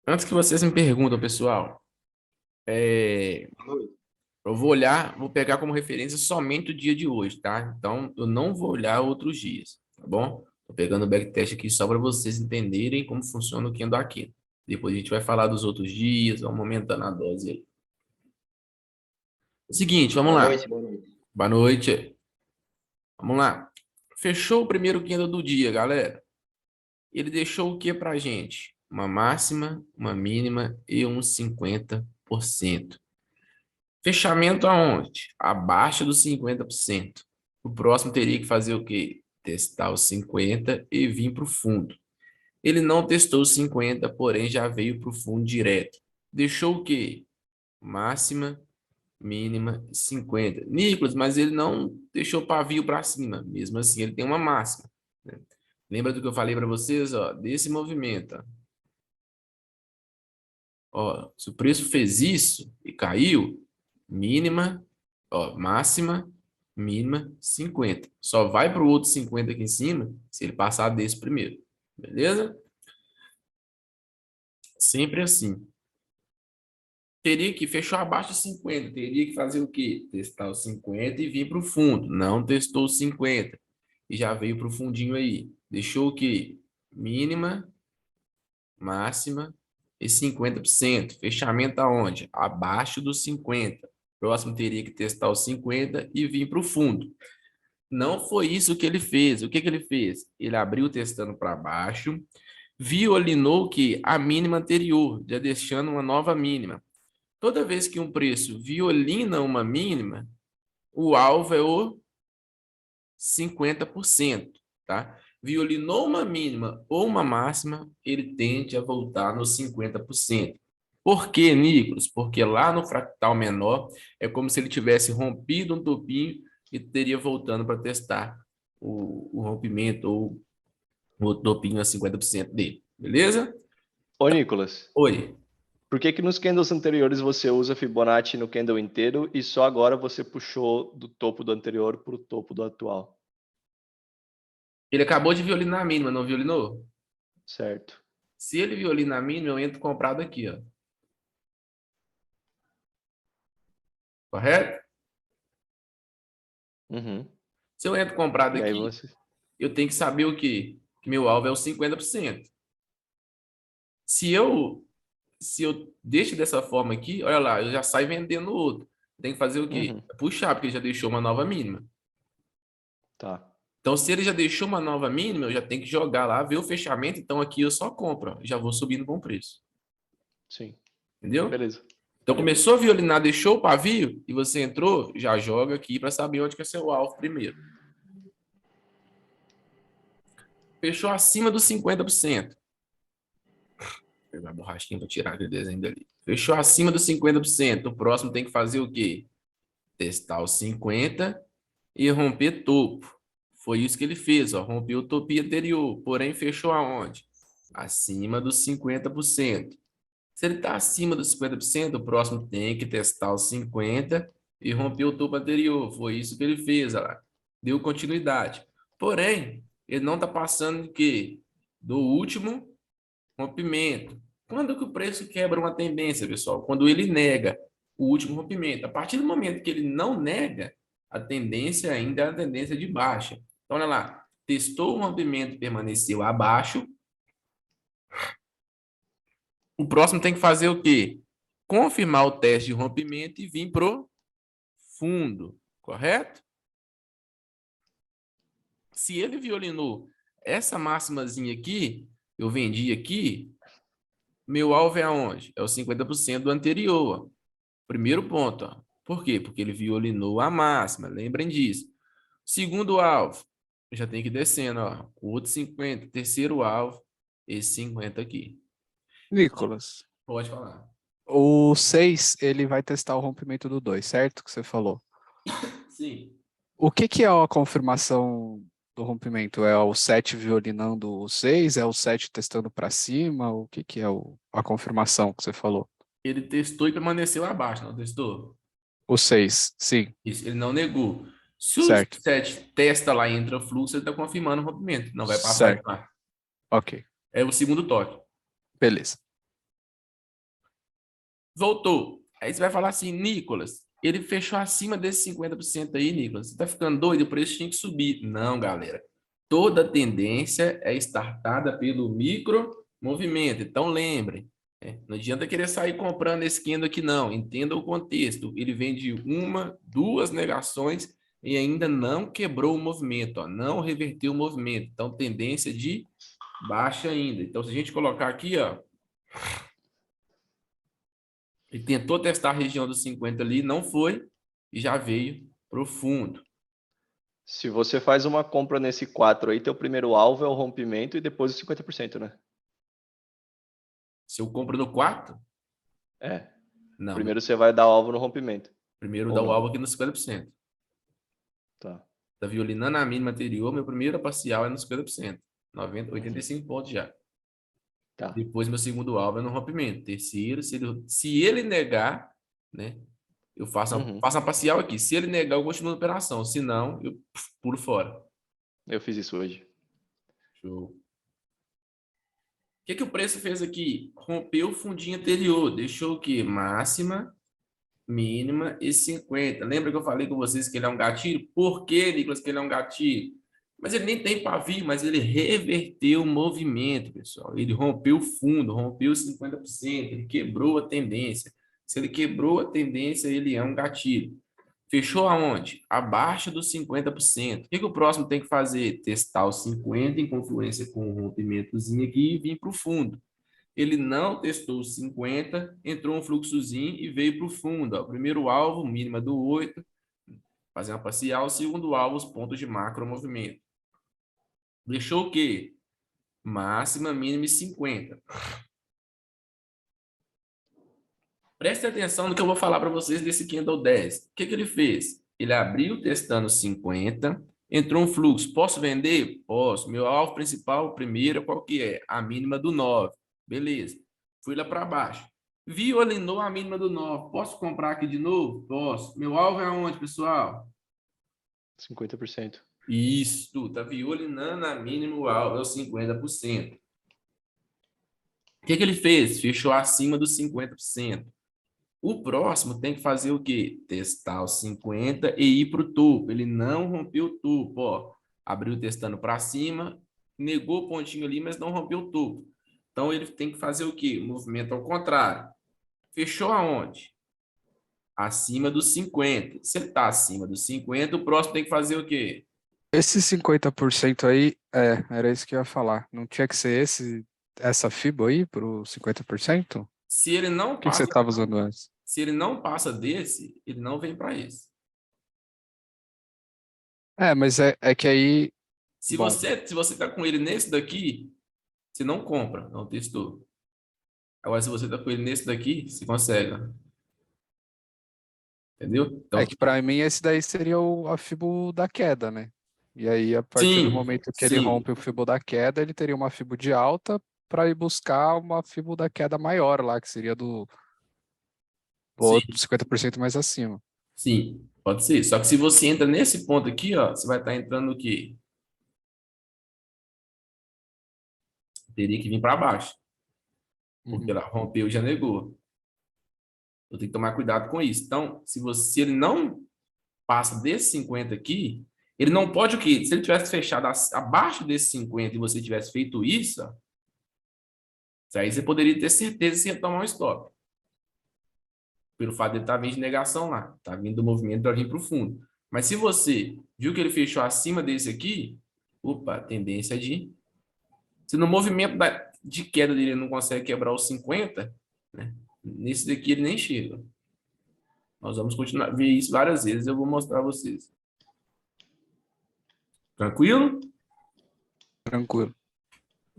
Antes que vocês me perguntem, pessoal, eu vou olhar, vou pegar como referência somente o dia de hoje, tá? Então, eu não vou olhar outros dias, tá bom? Tô pegando o backtest aqui só para vocês entenderem como funciona o Kendo Aquino. Depois a gente vai falar dos outros dias, vamos aumentando a dose aí. Seguinte, vamos Boa lá. noite, boa noite. Boa noite. Vamos lá. Fechou o primeiro Kendo do dia, galera. Ele deixou o que pra gente? Uma máxima, uma mínima e um 50%. Fechamento aonde? Abaixo dos 50%. O próximo teria que fazer o quê? Testar os 50 e vir para o fundo. Ele não testou os 50, porém já veio para o fundo direto. Deixou o quê? Máxima, mínima, 50. Nicolas, mas ele não deixou pavio para cima. Mesmo assim, ele tem uma máxima, né? Lembra do que eu falei para vocês, ó, desse movimento, ó. Ó, se o preço fez isso e caiu, mínima, ó, máxima, mínima, 50. Só vai para o outro 50 aqui em cima se ele passar desse primeiro. Beleza? Sempre assim. Teria que fechar abaixo de 50. Teria que fazer o quê? Testar os 50 e vir para o fundo. Não testou os 50 e já veio para o fundinho aí. Deixou o quê? Mínima, máxima e 50%. Fechamento aonde? Abaixo dos 50. Próximo teria que testar os 50 e vir para o fundo. Não foi isso que ele fez. O que que ele fez? Ele abriu testando para baixo, violinou que a mínima anterior, já deixando uma nova mínima. Toda vez que um preço violina uma mínima, o alvo é o 50%, tá? Violinou uma mínima ou uma máxima, ele tende a voltar nos 50%. Por quê, Nicolas? Porque lá no fractal menor é como se ele tivesse rompido um topinho e teria voltando para testar o rompimento ou o topinho a 50% dele. Beleza? Ô, Nicolas, Oi. por que que nos candles anteriores você usa Fibonacci no candle inteiro e só agora você puxou do topo do anterior para o topo do atual? Ele acabou de violinar a mínima, não violinou? Certo. Se ele violinar a mínima, eu entro comprado aqui, ó. Correto? Uhum. Se eu entro comprado E aí aqui, você. eu tenho que saber o quê? Que meu alvo é o 50%. Se eu se eu deixo dessa forma aqui, olha lá, eu já saio vendendo o outro. Tem que fazer o quê? Uhum. Puxar, porque ele já deixou uma nova mínima. Tá. Então, se ele já deixou uma nova mínima, eu já tenho que jogar lá, ver o fechamento. Então, aqui eu só compro, ó, já vou subindo com preço. Sim. Entendeu? Beleza. Então, começou a violinar, deixou o pavio e você entrou, já joga aqui para saber onde que é seu alvo primeiro. Fechou acima dos 50%. Vou pegar a borrachinha para tirar aquele desenho dali. Fechou acima dos 50%. O próximo tem que fazer o quê? Testar os 50 e romper topo. Foi isso que ele fez, ó, rompeu o topo anterior, porém fechou aonde? Acima dos 50%. Se ele está acima dos 50%, o próximo tem que testar os 50 e romper o topo anterior. Foi isso que ele fez, ó lá. Deu continuidade. Porém, ele não está passando de quê? Do último rompimento. Quando que o preço quebra uma tendência, pessoal? Quando ele nega o último rompimento. A partir do momento que ele não nega, a tendência ainda é a tendência de baixa. Então, olha lá, testou o rompimento e permaneceu abaixo. O próximo tem que fazer o quê? Confirmar o teste de rompimento e vir pro fundo, correto? Se ele violinou essa máximazinha aqui, eu vendi aqui, meu alvo é aonde? É o 50% do anterior. Primeiro ponto, ó. Por quê? Porque ele violinou a máxima, lembrem disso. Segundo alvo, já tem que ir descendo, ó. O outro 50. Terceiro alvo, esse 50 aqui. Nicolas, Pode falar. o 6 ele vai testar o rompimento do 2, certo? Que você falou. Sim. O que que é a confirmação do rompimento? É o 7 violinando o 6? É o 7 testando para cima? O que que é a confirmação que você falou? Ele testou e permaneceu abaixo, não testou? O 6, sim, Isso, ele não negou. Se o certo, 7 testa lá e entra fluxo, ele está confirmando o rompimento. Não vai passar de certo, lá. ok, É o segundo toque. beleza. Voltou. Aí você vai falar assim, Nicolas, ele fechou acima desse 50% aí, Nicolas. Você tá ficando doido? O preço tinha que subir. Não, galera. Toda tendência é startada pelo micro movimento. Então, lembrem, não adianta querer sair comprando esse candle aqui, não. Entenda o contexto. Ele vem de uma, duas negações e ainda não quebrou o movimento, ó, não reverteu o movimento. Então, tendência de baixa ainda. Então, se a gente colocar aqui, ó, ele tentou testar a região dos 50 ali, não foi, e já veio para o fundo. Se você faz uma compra nesse 4 aí, teu primeiro alvo é o rompimento e depois os 50%, né? Se eu compro no 4, É. não. Primeiro você vai dar alvo no rompimento. Primeiro Ou dá o não. alvo aqui nos 50%. Tá. Tá violinando a mínima anterior, meu primeiro parcial é nos 50%. 90, 85 pontos já. Tá. Depois, meu segundo alvo é no rompimento. Terceiro, se ele negar, né? Eu faço uma parcial aqui. Se ele negar, eu continuo a operação. Se não, eu pulo fora. Eu fiz isso hoje. Show. O que o preço fez aqui? Rompeu o fundinho anterior. Deixou o quê? Máxima, mínima e 50. Lembra que eu falei com vocês que ele é um gatilho? Por que, Nicolas, que ele é um gatilho? Mas ele nem tem pavio, mas ele reverteu o movimento, pessoal. Ele rompeu o fundo, rompeu 50%, ele quebrou a tendência. Se ele quebrou a tendência, ele é um gatilho. Fechou aonde? Abaixo dos 50%. O que o próximo tem que fazer? Testar os 50 em confluência com o rompimentozinho aqui e vir para o fundo. Ele não testou os 50, entrou um fluxozinho e veio para o fundo. Ó. Primeiro alvo, mínima do 8, fazer uma parcial. Segundo alvo, os pontos de macro movimento. Deixou o quê? Máxima, mínima e 50. Preste atenção no que eu vou falar para vocês desse Candle 10. O que ele fez? Ele abriu testando 50, entrou um fluxo. Posso vender? Posso. Meu alvo principal, primeiro, qual que é? A mínima do 9. Beleza. Fui lá para baixo. Violinou a mínima do 9. Posso comprar aqui de novo? Posso. Meu alvo é aonde, pessoal? 50%. Isso, tá violinando a mínima, o alvo é os 50%. O que ele fez? Fechou acima dos 50%. O próximo tem que fazer o quê? Testar os 50 e ir para o topo. Ele não rompeu o topo, ó. Abriu testando para cima, negou o pontinho ali, mas não rompeu o topo. Então ele tem que fazer o quê? Movimento ao contrário. Fechou aonde? Acima dos 50. Se ele está acima dos 50, o próximo tem que fazer o quê? Esse 50% aí, era isso que eu ia falar. Não tinha que ser essa FIBA aí para o 50%? Se ele não Por que você passa, estava usando essa? se ele não passa desse, ele não vem para esse. Mas é que aí, Se bom, você está com ele nesse daqui, você não compra, não testou. Agora, se você tá com ele nesse daqui, você consegue, ó. Entendeu? é Então, que para mim esse daí seria a FIBO da queda, né? E aí, a partir do sim, momento que ele sim, rompe o FIBO da queda, ele teria uma FIBO de alta para ir buscar uma FIBO da queda maior lá, que seria do outro sim, 50% mais acima. sim, pode ser. Só que se você entra nesse ponto aqui, ó, você vai estar entrando no quê? Teria que vir para baixo, porque Uhum. ela rompeu e já negou. Eu tenho que tomar cuidado com isso. Então, se ele não passa desse 50 aqui, ele não pode o quê? Se ele tivesse fechado abaixo desse 50 e você tivesse feito isso, ó, aí você poderia ter certeza que você ia tomar um stop. Pelo fato de ele estar vindo de negação lá, tá vindo do movimento para vir para o fundo. Mas se você viu que ele fechou acima desse aqui, opa, a tendência é de. Se no movimento de queda dele ele não consegue quebrar os 50, né? Nesse daqui ele nem chega. Nós vamos continuar ver isso várias vezes, eu vou mostrar a vocês. Tranquilo? Tranquilo.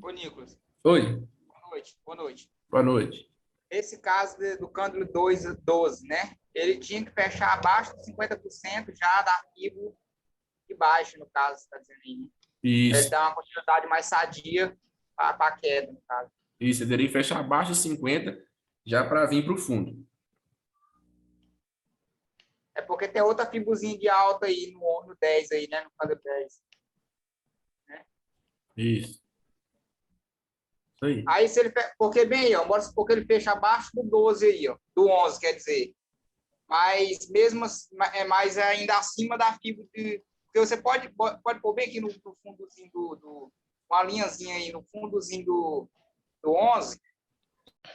Ô, Nicolas, Oi, boa noite. Boa noite. boa noite. Esse caso do cândido 12, né? Ele tinha que fechar abaixo de 50% já da FIBO de baixo, no caso, você está dizendo aí, né? Ele Isso, dá uma continuidade mais sadia para a queda, no caso. isso, eu teria que fechar abaixo de 50 já para vir para o fundo. É porque tem outra fibozinha de alta aí no 10 aí, né? No cândido 10. Isso. Isso aí. Aí, se ele... Porque, bem, ó, bora supor que ele fecha abaixo do 12 aí, ó. Do 11, quer dizer. Mas mesmo assim, mais ainda acima da fibra de... Porque você pode pôr bem aqui no fundozinho uma linhazinha aí no fundozinho do 11, que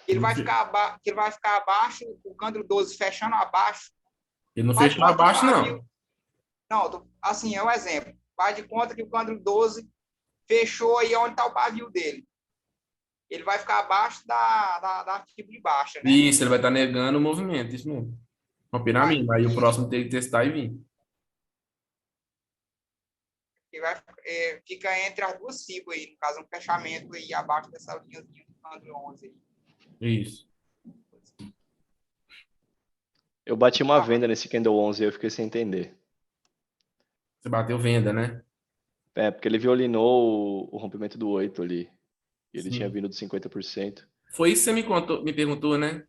ele vai ficar abaixo, o cândalo 12 fechando abaixo. Ele não Faz de fechou conta que abaixo, o não. pavio... Não, assim, é um exemplo. Faz de conta que o cândalo 12 fechou aí onde está o pavio dele. Ele vai ficar abaixo da fibra de baixa, né? Isso, ele vai estar negando o movimento, isso mesmo. Romper na mínima. Aí o próximo tem que testar e vir. Ele vai, fica entre as duas fibras aí, no caso, um fechamento aí abaixo dessa linhazinha do cândalo 11 aí. Isso. Eu bati uma venda nesse candle 11 e eu fiquei sem entender. Você bateu venda, né? Porque ele violinou o rompimento do 8 ali. E ele Sim. tinha vindo dos 50%. Foi isso que você me perguntou, né?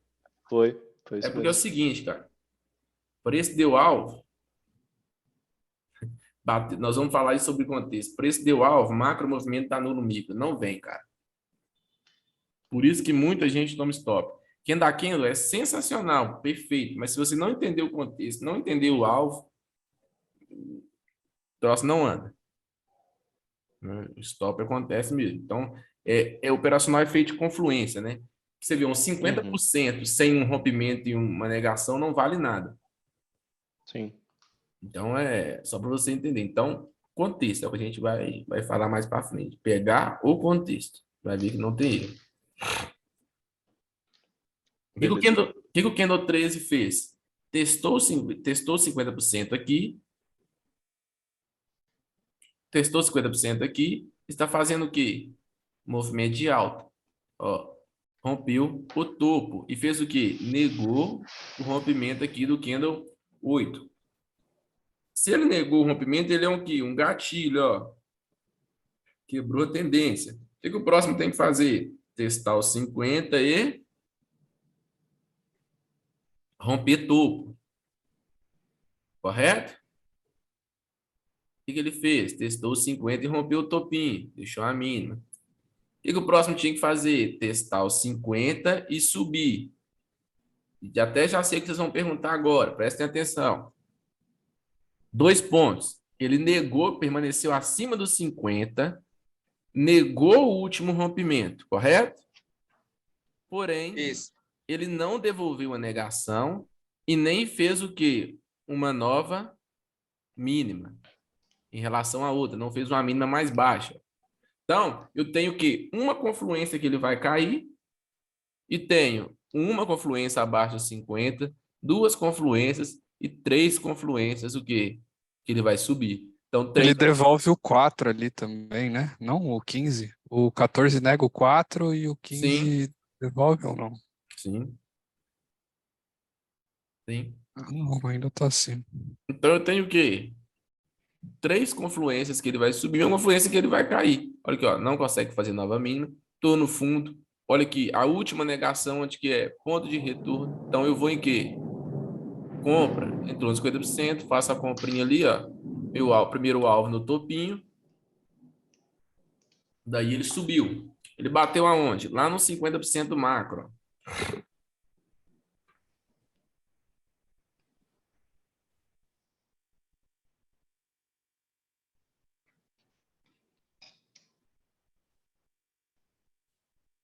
Foi É isso porque é o mesmo. seguinte, cara. Preço deu alvo. Nós vamos falar isso sobre contexto. Preço deu alvo, macro movimento tá nulo micro. Não vem, cara. Por isso que muita gente toma stop. Quem dá candle é sensacional, perfeito. Mas se você não entender o contexto, não entender o alvo, o troço não anda. O stop acontece mesmo. Então, operacional é feito de confluência, né? Você vê, uns 50% sem um rompimento e uma negação não vale nada. Sim. Então, é só para você entender. Então, contexto é o que a gente vai falar mais para frente. Pegar o contexto. Vai ver que não tem erro. O que o Candle 13 fez? Testou 50% aqui. Testou 50% aqui. Está fazendo o quê? Movimento de alta. Ó, rompeu o topo. E fez o quê? Negou o rompimento aqui do Candle 8. Se ele negou o rompimento, ele é um quê? Um gatilho, ó. Quebrou a tendência. O que o próximo tem que fazer? Testar os 50 e romper topo. Correto? O que ele fez? Testou os 50 e rompeu o topinho. Deixou a mínima. O que o próximo tinha que fazer? Testar os 50 e subir. E até já sei o que vocês vão perguntar agora. Prestem atenção. 2 pontos. Ele negou, permaneceu acima dos 50, negou o último rompimento, correto? Porém, Isso. ele não devolveu a negação e nem fez o quê? Uma nova mínima em relação à outra, não fez uma mínima mais baixa. Então, eu tenho que uma confluência que ele vai cair e tenho uma confluência abaixo de 50, 2 confluências e 3 confluências, o quê? Que ele vai subir. Então, Ele devolve o 4 ali também, né? Não o 15. O 14 nega o 4 e o 15 Sim. devolve ou não? Sim. Sim. Não, ainda tá assim. Então, eu tenho o quê? 3 confluências que ele vai subir e uma confluência que ele vai cair. Olha aqui, ó, não consegue fazer nova mínima. Estou no fundo. Olha aqui, a última negação, onde que é ponto de retorno. Então, eu vou em quê? Compra. Entrou nos 50%, faço a comprinha ali, ó. Primeiro alvo no topinho. Daí ele subiu. Ele bateu aonde? Lá no 50% do macro.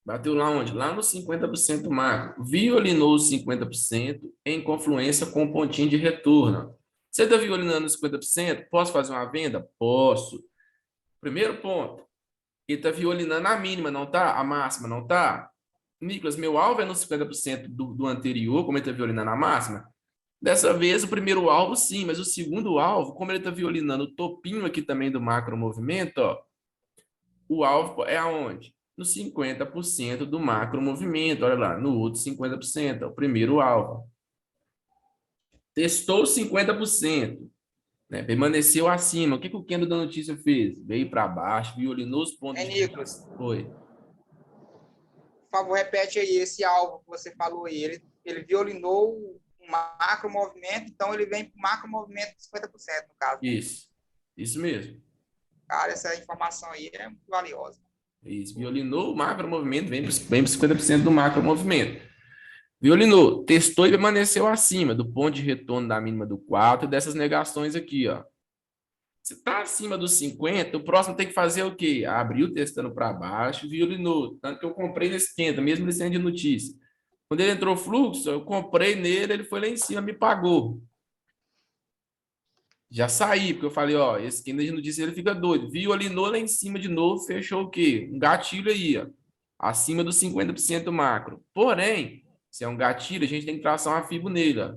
Bateu lá onde? Lá no 50% macro. Violinou os 50% em confluência com o pontinho de retorno. Você está violinando os 50%? Posso fazer uma venda? Posso. Primeiro ponto. Ele está violinando a mínima, não tá? A máxima, não tá? Nicolas, meu alvo é no 50% do anterior, como ele está violinando a máxima. Dessa vez, o primeiro alvo, sim, mas o segundo alvo, como ele está violinando o topinho aqui também do macro movimento, ó, o alvo é aonde? No 50% do macro movimento, olha lá, no outro 50%, é o primeiro alvo. Testou 50%, né? Permaneceu acima. O que o Kendo da notícia fez? Veio para baixo, violinou os pontos de... Nicolas, Foi. por favor, repete aí esse alvo que você falou aí. Ele violinou o macro movimento, então ele vem para o macro movimento de 50%, no caso. Isso mesmo. Cara, essa informação aí é muito valiosa. Isso, violinou, o macromovimento vem para 50% do macromovimento. Violinou, testou e permaneceu acima do ponto de retorno da mínima do 4 e dessas negações aqui, ó. Se está acima dos 50, o próximo tem que fazer o quê? Abriu testando para baixo, violinou. Tanto que eu comprei nesse esquenta, mesmo ele sendo de notícia. Quando ele entrou fluxo, eu comprei nele, ele foi lá em cima, me pagou. Já saí, porque eu falei, ó, esse esquenta de notícia ele fica doido. Violinou lá em cima de novo, fechou o quê? Um gatilho aí, ó. Acima dos 50% macro. Porém, se é um gatilho, a gente tem que traçar uma fibra nele, ó.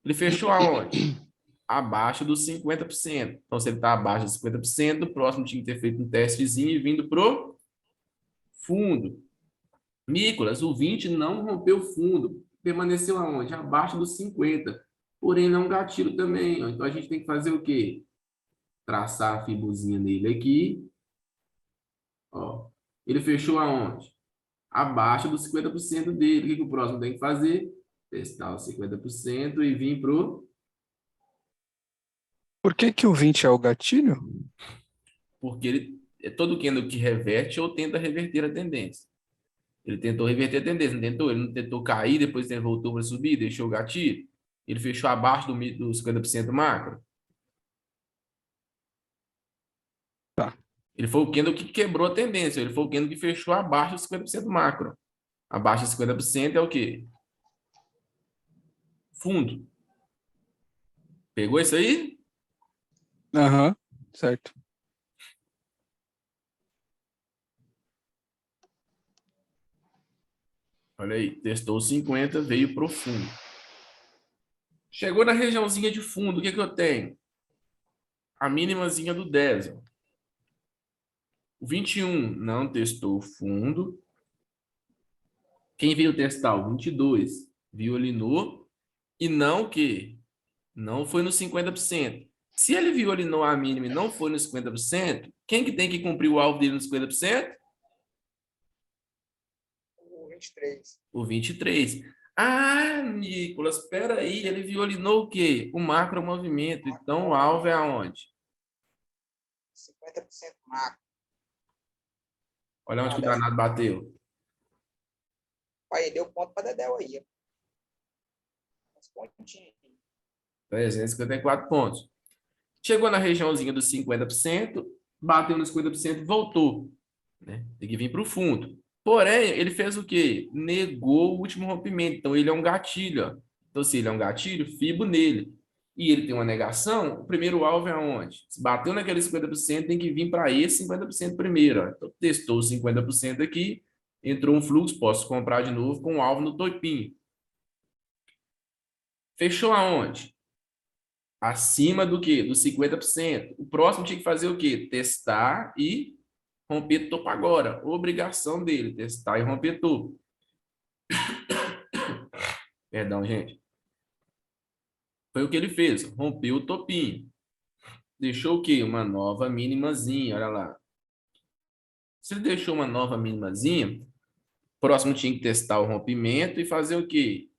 Ele fechou aonde? Abaixo dos 50%. Então, se ele está abaixo dos 50%, o próximo tinha que ter feito um testezinho e vindo pro fundo. Nicolas, o 20 não rompeu fundo. Permaneceu aonde? Abaixo dos 50. Porém, ele é um gatilho também, ó. Então, a gente tem que fazer o quê? Traçar a fibuzinha nele aqui. Ó. Ele fechou aonde? Abaixo dos 50% dele. O que o próximo tem que fazer? Testar os 50% e vir pro... Por que que o 20 é o gatilho? Porque ele é todo candle que reverte ou tenta reverter a tendência. Ele tentou reverter a tendência, não tentou? Ele não tentou cair, depois ele voltou para subir, deixou o gatilho. Ele fechou abaixo do 50% macro. Tá. Ele foi o candle que quebrou a tendência. Ele foi o candle que fechou abaixo dos 50% macro. Abaixo dos 50% é o quê? Fundo. Pegou isso aí? Aham, certo. Olha aí, testou 50, veio pro fundo. Chegou na regiãozinha de fundo, o que que eu tenho? A mínimazinha do 10. Ó. O 21 não testou o fundo. Quem veio testar? O 22 violinou e não que não foi no 50%. Se ele violinou a mínima e não foi no 50%, quem que tem que cumprir o alvo dele no 50%? O 23. O 23. Ah, Nicolas, espera aí, ele violinou o quê? O macromovimento. Então o alvo é aonde? 50% macro. Olha onde que o danado bateu. Aí deu ponto para Dedéu aí. Os pontinhos. 354 pontos. Chegou na regiãozinha dos 50%, bateu nos 50%, voltou. Né? Tem que vir para o fundo. Porém, ele fez o quê? Negou o último rompimento. Então, ele é um gatilho. Ó. Então, se ele é um gatilho, fibo nele. E ele tem uma negação, o primeiro alvo é aonde? Se bateu naquele 50%, tem que vir para esse 50% primeiro. Ó. Então, testou os 50% aqui, entrou um fluxo, posso comprar de novo com o alvo no topinho. Fechou aonde? Acima do quê? Dos 50%. O próximo tinha que fazer o quê? Testar e romper topo agora. Obrigação dele, testar e romper topo. Perdão, gente. Foi o que ele fez. Rompeu o topinho. Deixou o quê? Uma nova minimazinha. Olha lá. Se ele deixou uma nova minimazinha, o próximo tinha que testar o rompimento e fazer o quê?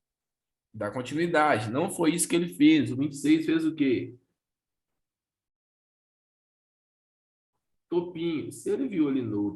Dar continuidade. Não foi isso que ele fez. O 26 fez o quê? Topinho. Se ele viu ali no